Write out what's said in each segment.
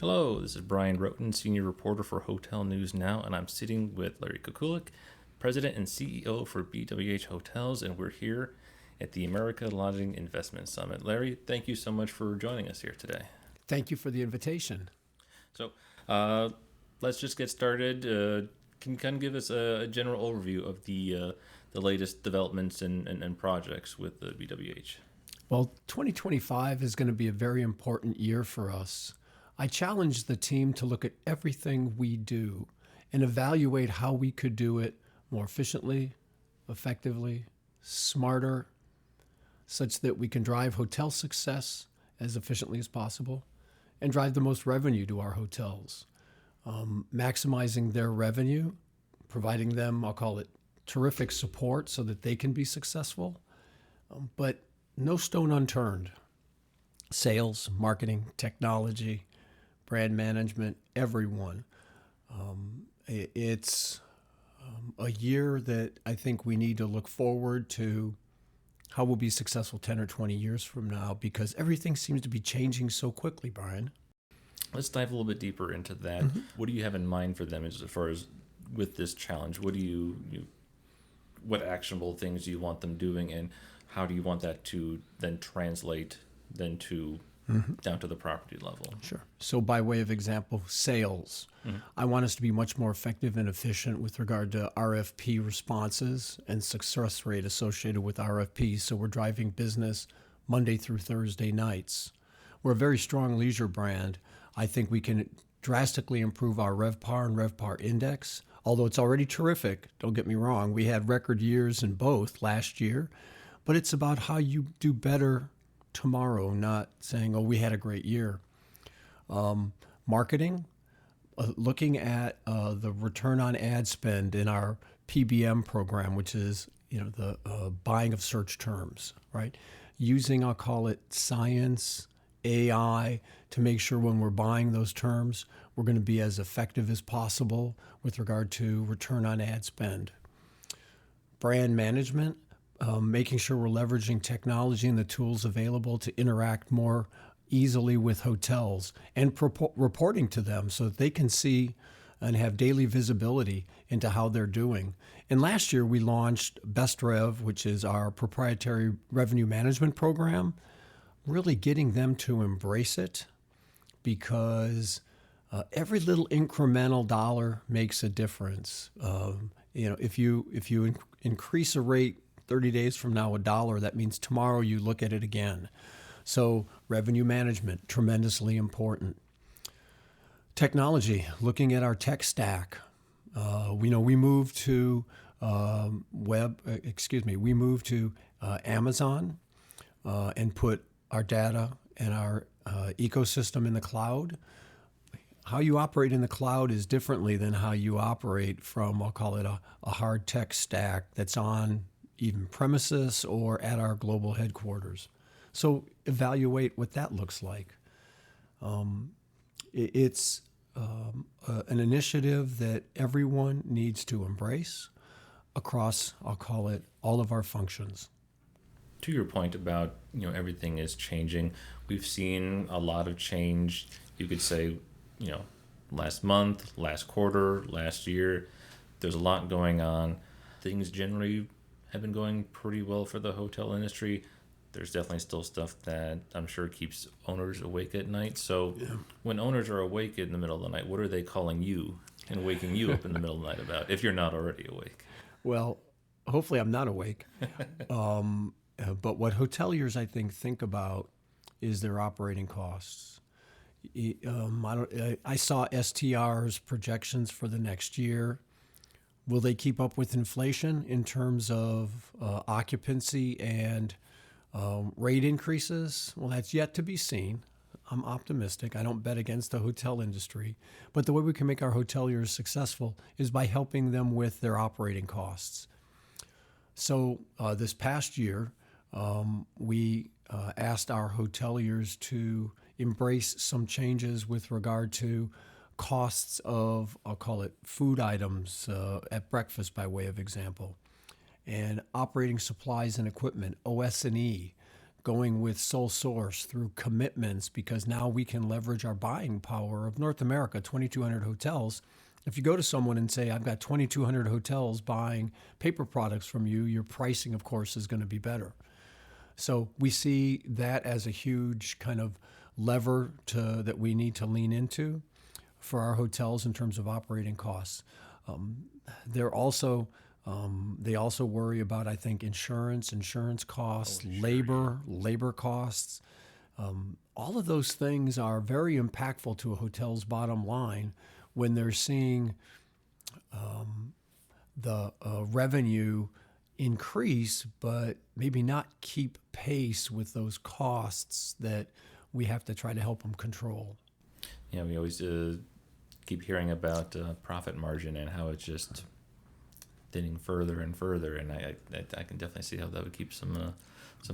Hello, this is Brian Roten, Senior Reporter for Hotel News Now, and I'm sitting with Larry Cuculic, President and CEO for BWH Hotels, and we're here at the America Lodging Investment Summit. Larry, thank you so much for joining us here today. Thank you for the invitation. So, let's just get started. Can you kind of give us a general overview of the latest developments and projects with the BWH? Well, 2025 is going to be a very important year for us. I challenged the team to look at everything we do and evaluate how we could do it more efficiently, effectively, smarter, such that we can drive hotel success as efficiently as possible and drive the most revenue to our hotels. Maximizing their revenue, providing them, I'll call it, terrific support so that they can be successful, but no stone unturned. Sales, marketing, technology, brand management, everyone. It's a year that I think we need to look forward to how we'll be successful 10 or 20 years from now, because everything seems to be changing so quickly, Brian. Let's dive a little bit deeper into that. Mm-hmm. What do you have in mind for them as far as with this challenge? What do what actionable things do you want them doing, and how do you want that to then translate then to down to the property level? Sure. So by way of example, sales. I want us to be much more effective and efficient with regard to RFP responses and success rate associated with RFPs. So we're driving business Monday through Thursday nights. We're a very strong leisure brand. I think we can drastically improve our RevPAR and RevPAR index, although it's already terrific. Don't get me wrong. We had record years in both last year, but it's about how you do better tomorrow, not saying, oh, we had a great year. Marketing, looking at the return on ad spend in our PBM program, which is the buying of search terms, right? Using, I'll call it science, AI, to make sure when we're buying those terms, we're going to be as effective as possible with regard to return on ad spend. Brand management, making sure we're leveraging technology and the tools available to interact more easily with hotels and reporting to them so that they can see and have daily visibility into how they're doing. And last year we launched Best Rev, which is our proprietary revenue management program, really getting them to embrace it, because every little incremental dollar makes a difference. If you increase a rate 30 days from now $1, that means tomorrow you look at it again. So revenue management, tremendously important. Technology, looking at our tech stack. We moved to we moved to Amazon and put our data and our ecosystem in the cloud. How you operate in the cloud is differently than how you operate from, I'll call it a hard tech stack that's on even premises or at our global headquarters. So evaluate what that looks like. It's an initiative that everyone needs to embrace across, I'll call it, all of our functions. To your point about, everything is changing. We've seen a lot of change, you could say, last month, last quarter, last year. There's a lot going on. Things generally have been going pretty well for the hotel industry. There's definitely still stuff that I'm sure keeps owners awake at night. So when owners are awake in the middle of the night, what are they calling you and waking you up in the middle of the night about, if you're not already awake? Well, hopefully I'm not awake. But what hoteliers, I think about is their operating costs. I saw STR's projections for the next year. Will they keep up with inflation in terms of occupancy and rate increases? Well, that's yet to be seen. I'm optimistic. I don't bet against the hotel industry. But the way we can make our hoteliers successful is by helping them with their operating costs. So this past year, we asked our hoteliers to embrace some changes with regard to costs of, I'll call it, food items at breakfast by way of example, and operating supplies and equipment, OS&E, going with sole source through commitments, because now we can leverage our buying power of North America, 2,200 hotels. If you go to someone and say, I've got 2,200 hotels buying paper products from you, your pricing, of course, is going to be better. So we see that as a huge kind of lever that we need to lean into for our hotels in terms of operating costs. They're also they also worry about, I think, insurance costs, Oh, sure, labor costs. All of those things are very impactful to a hotel's bottom line when they're seeing the revenue increase, but maybe not keep pace with those costs that we have to try to help them control. yeah. We always keep hearing about profit margin and how it's just thinning further and further, and I can definitely see how that would keep some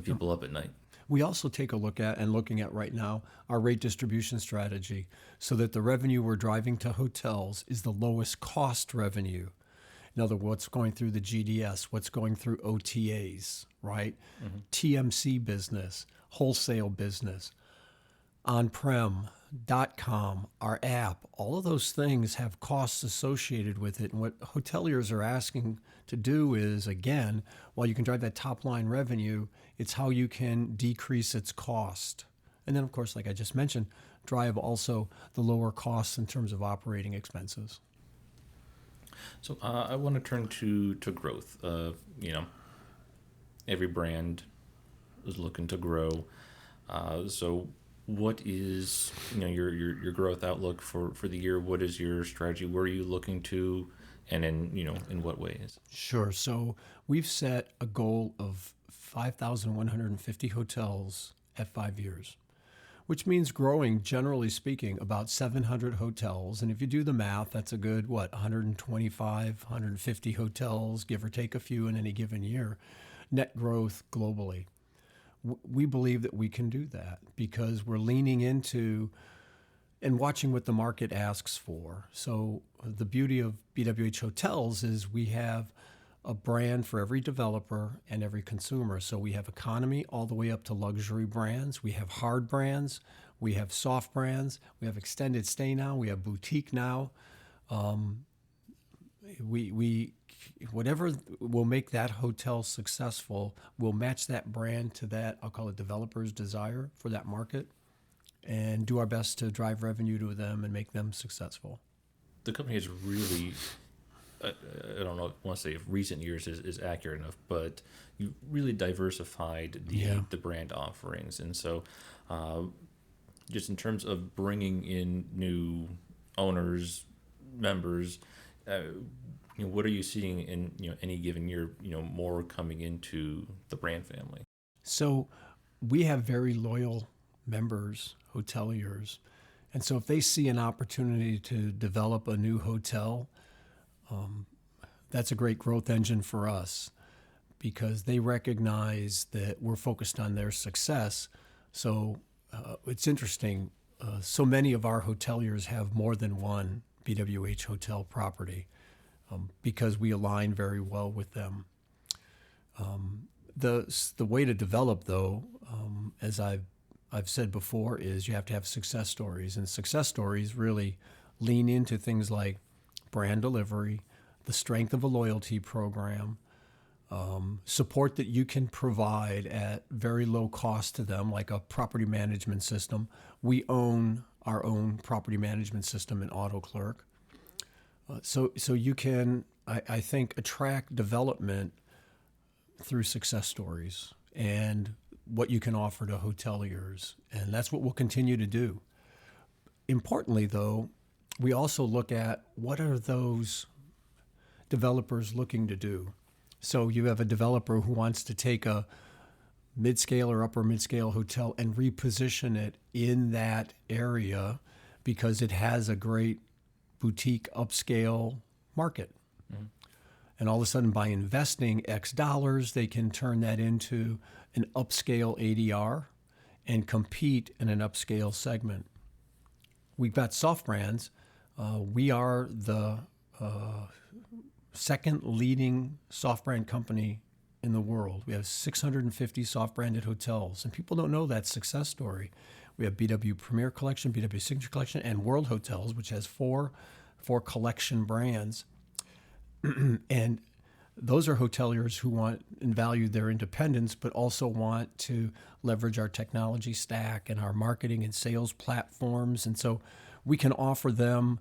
people up at night. We also take a look at, and looking at right now, our rate distribution strategy so that the revenue we're driving to hotels is the lowest cost revenue. In other words, what's going through the GDS, what's going through OTAs, right? Mm-hmm. TMC business, wholesale business, on-prem, .com, our app, all of those things have costs associated with it. And what hoteliers are asking to do is, again, while you can drive that top line revenue, it's how you can decrease its cost. And then, of course, like I just mentioned, drive also the lower costs in terms of operating expenses. So I want to turn to growth. Every brand is looking to grow. So what is your growth outlook for the year? What is your strategy? Where are you looking to, and in what ways? Sure. So we've set a goal of 5,150 hotels at 5 years, which means growing, generally speaking, about 700 hotels. And if you do the math, that's a good, 125, 150 hotels, give or take a few in any given year, net growth globally. We believe that we can do that because we're leaning into and watching what the market asks for. So the beauty of BWH Hotels is we have a brand for every developer and every consumer. So we have economy all the way up to luxury brands. We have hard brands. We have soft brands. We have extended stay now. We have boutique now. We whatever will make that hotel successful will match that brand to that, I'll call it, developer's desire for that market, and do our best to drive revenue to them and make them successful. The company has really, I don't know, I want to say if recent years is accurate enough, but you really diversified the brand offerings. And so just in terms of bringing in new owners, members, what are you seeing in any given year, more coming into the brand family? So we have very loyal members, hoteliers. And so if they see an opportunity to develop a new hotel, that's a great growth engine for us because they recognize that we're focused on their success. So it's interesting. So many of our hoteliers have more than one BWH hotel property because we align very well with them. The way to develop, though, as I've said before, is you have to have success stories. And success stories really lean into things like brand delivery, the strength of a loyalty program, support that you can provide at very low cost to them, like a property management system. We own our own property management system in AutoClerk. So you can, I think, attract development through success stories and what you can offer to hoteliers. And that's what we'll continue to do. Importantly, though, we also look at what are those developers looking to do. So you have a developer who wants to take a mid-scale or upper mid-scale hotel and reposition it in that area because it has a great boutique upscale market. Mm-hmm. And all of a sudden, by investing X dollars, they can turn that into an upscale ADR and compete in an upscale segment. We've got soft brands. We are the second leading soft brand company in the world. We have 650 soft branded hotels, and people don't know that success story. We have BW Premier Collection, BW Signature Collection, and World Hotels, which has four collection brands. And those are hoteliers who want and value their independence, but also want to leverage our technology stack and our marketing and sales platforms. And so we can offer them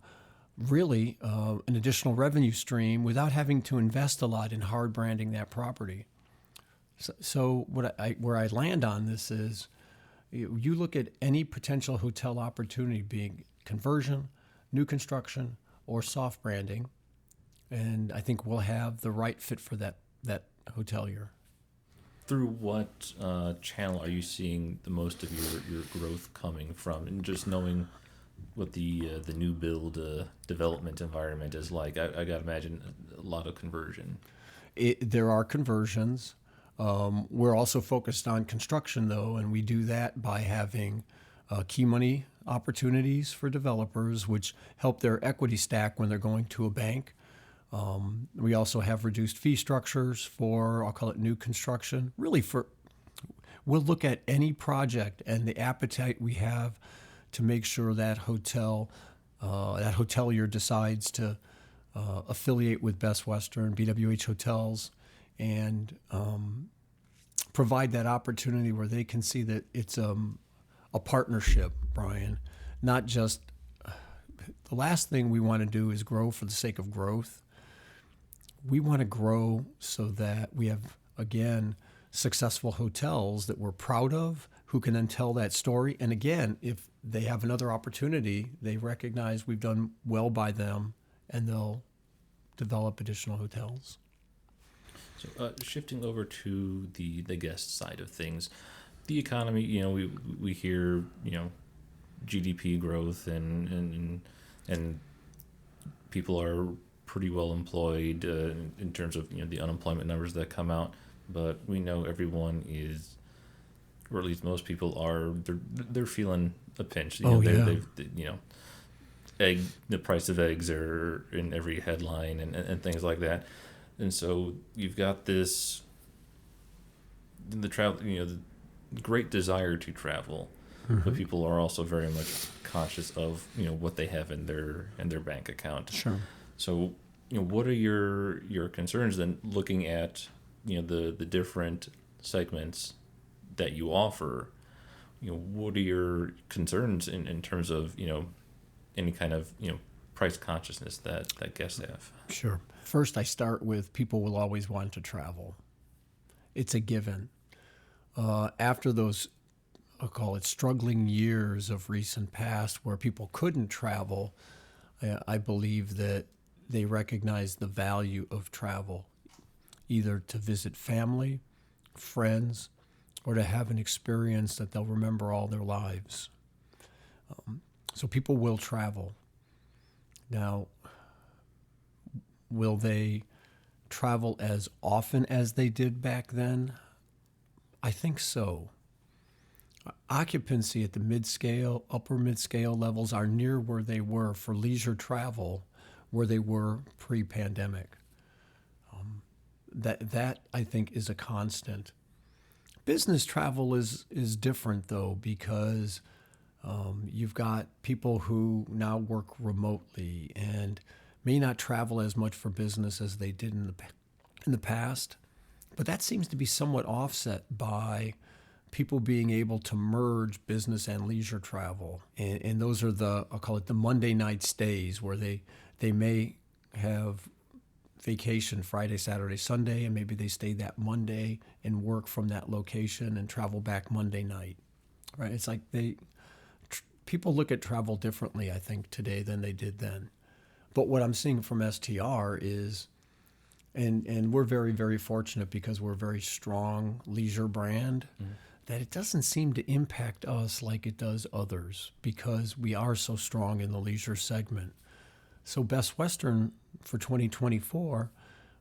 really an additional revenue stream without having to invest a lot in hard branding that property. So where I land on this is you look at any potential hotel opportunity, being conversion, new construction, or soft branding, and I think we'll have the right fit for that hotelier. Through what channel are you seeing the most of your growth coming from? And just knowing what the new build development environment is like, I got to imagine a lot of conversion. There are conversions. We're also focused on construction, though, and we do that by having key money opportunities for developers, which help their equity stack when they're going to a bank. We also have reduced fee structures for, I'll call it new construction. Really, we'll look at any project and the appetite we have to make sure that hotelier decides to affiliate with Best Western, BWH Hotels, and provide that opportunity where they can see that it's a partnership, Brian, not just the last thing we want to do is grow for the sake of growth. We want to grow so that we have, again, successful hotels that we're proud of, who can then tell that story. And again, if they have another opportunity, they recognize we've done well by them, and they'll develop additional hotels. So shifting over to the guest side of things, the economy, we hear, GDP growth and people are pretty well employed in terms of the unemployment numbers that come out, but we know everyone is, or at least most people are, they're feeling a pinch. The price of eggs are in every headline and things like that, and so you've got this the travel, the great desire to travel, but people are also very much conscious of what they have in their bank account. Sure. So, what are your concerns then, looking at the different segments that you offer? What are your concerns in terms of any kind of price consciousness that guests have? Sure. First, I start with people will always want to travel. It's a given. After those, I'll call it struggling years of recent past where people couldn't travel, I believe that they recognize the value of travel, either to visit family, friends, or to have an experience that they'll remember all their lives. So people will travel. Now, will they travel as often as they did back then? I think so. Occupancy at the mid-scale, upper mid-scale levels are near where they were for leisure travel, where they were pre-pandemic. That I think is a constant. Business travel is different though, because you've got people who now work remotely and may not travel as much for business as they did in the past, but that seems to be somewhat offset by people being able to merge business and leisure travel. And those are I'll call it the Monday night stays, where they may have vacation Friday, Saturday, Sunday, and maybe they stay that Monday and work from that location and travel back Monday night, right? It's like people look at travel differently, I think, today than they did then. But what I'm seeing from STR is, and we're very, very fortunate because we're a very strong leisure brand, that it doesn't seem to impact us like it does others because we are so strong in the leisure segment. So Best Western for 2024,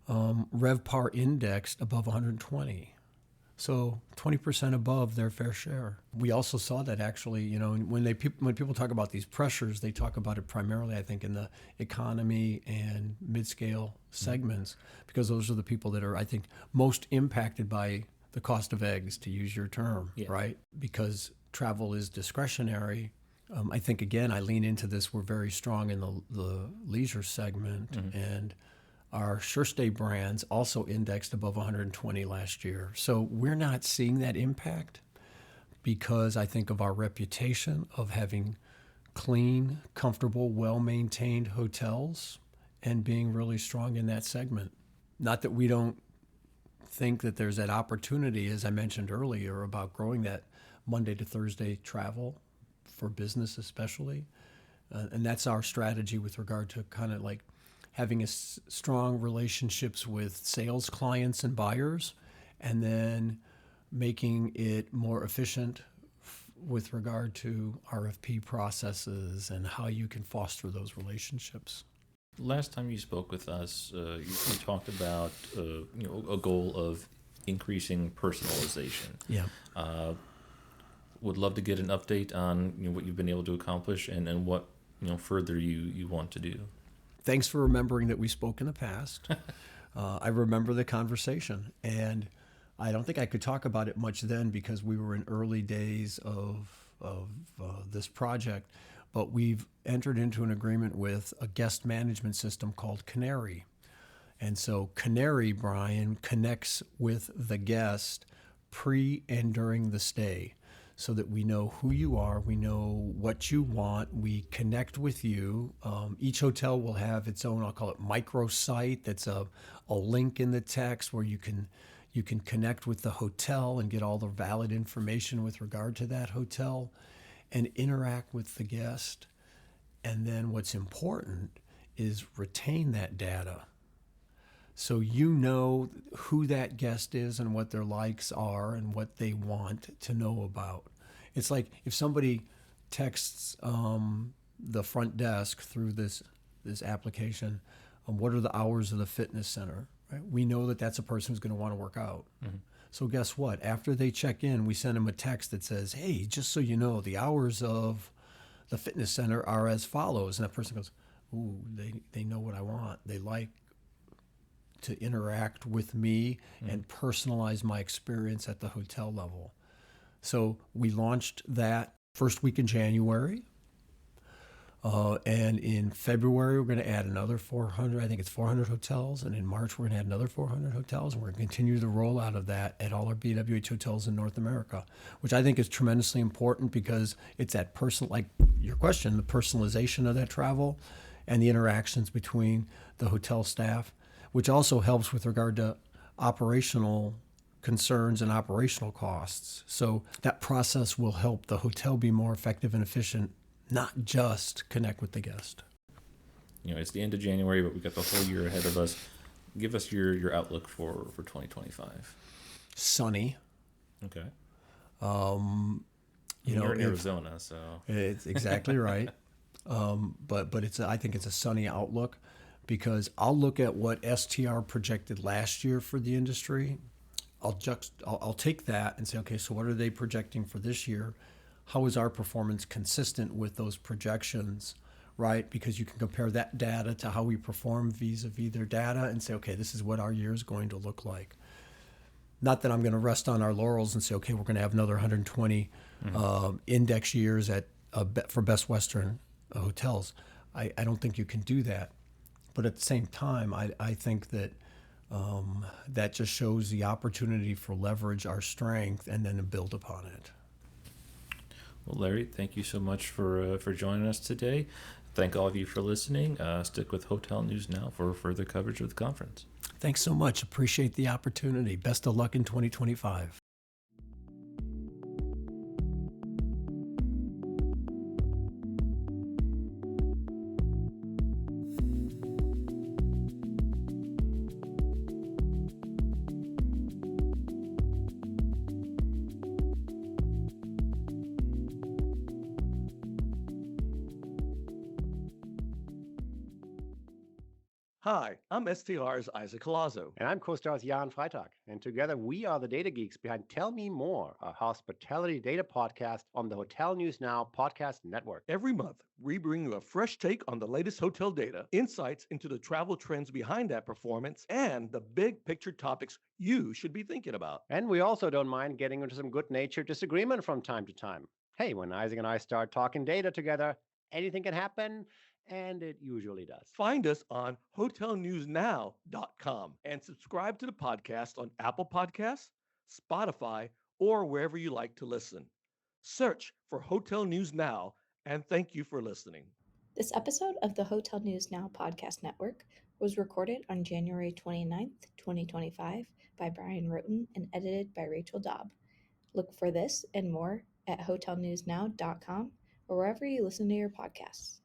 RevPAR indexed above 120. So 20% above their fair share. We also saw that actually, when people talk about these pressures, they talk about it primarily, I think, in the economy and mid-scale segments, because those are the people that are, I think, most impacted by the cost of eggs, to use your term, Yeah. right? Because travel is discretionary. I think, again, I lean into this. We're very strong in the leisure segment, and our SureStay brands also indexed above 120 last year. So we're not seeing that impact because I think of our reputation of having clean, comfortable, well-maintained hotels and being really strong in that segment. Not that we don't think that there's that opportunity, as I mentioned earlier, about growing that Monday to Thursday travel for business especially. And that's our strategy with regard to kind of like having strong relationships with sales clients and buyers, and then making it more efficient with regard to RFP processes and how you can foster those relationships. Last time you spoke with us, you talked about a goal of increasing personalization. Yeah. Would love to get an update on what you've been able to accomplish and what further you want to do. Thanks for remembering that we spoke in the past. I remember the conversation, and I don't think I could talk about it much then because we were in early days of this project. But we've entered into an agreement with a guest management system called Canary. And so Canary, Brian, connects with the guest pre and during the stay so that we know who you are, we know what you want, we connect with you. Each hotel will have its own, I'll call it microsite. That's a link in the text where you can connect with the hotel and get all the valid information with regard to that hotel and interact with the guest. And then what's important is retain that data. So you know who that guest is and what their likes are and what they want to know about. It's like if somebody texts the front desk through this application, what are the hours of the fitness center? Right? We know that that's a person who's going to want to work out. Mm-hmm. So guess what? After they check in, we send them a text that says, hey, just so you know, the hours of the fitness center are as follows. And that person goes, ooh, they know what I want. They like to interact with me and personalize my experience at the hotel level. So we launched that first week in January. And in February, we're going to add another 400. I think it's 400 hotels. And in March, we're going to add another 400 hotels. And we're going to continue the rollout of that at all our BWH hotels in North America, which I think is tremendously important because it's that like your question, the personalization of that travel and the interactions between the hotel staff, which also helps with regard to operational concerns and operational costs. So that process will help the hotel be more effective and efficient, not just connect with the guest. It's the end of January, but we've got the whole year ahead of us. Give us your outlook for 2025. Sunny. Okay. You're in Arizona, so it's exactly right. But I think it's a sunny outlook because I'll look at what STR projected last year for the industry. I'll take that and say, okay, so what are they projecting for this year? How is our performance consistent with those projections, right? Because you can compare that data to how we perform vis-a-vis their data and say, okay, this is what our year is going to look like. Not that I'm going to rest on our laurels and say, okay, we're going to have another 120 index years for Best Western hotels. I don't think you can do that. But at the same time, I think that that just shows the opportunity for leverage our strength and then to build upon it. Well, Larry, thank you so much for joining us today. Thank all of you for listening. Stick with Hotel News Now for further coverage of the conference. Thanks so much. Appreciate the opportunity. Best of luck in 2025. Hi, I'm STR's Isaac Colazo. And I'm co-stars Jan Freitag. And together we are the data geeks behind Tell Me More, a hospitality data podcast on the Hotel News Now podcast network. Every month, we bring you a fresh take on the latest hotel data, insights into the travel trends behind that performance, and the big picture topics you should be thinking about. And we also don't mind getting into some good-natured disagreement from time to time. Hey, when Isaac and I start talking data together, anything can happen, and it usually does. Find us on hotelnewsnow.com and subscribe to the podcast on Apple Podcasts, Spotify, or wherever you like to listen. Search for Hotel News Now, and thank you for listening. This episode of the Hotel News Now podcast network was recorded on January 29th, 2025 by Brian Roten and edited by Rachel Daub. Look for this and more at hotelnewsnow.com or wherever you listen to your podcasts.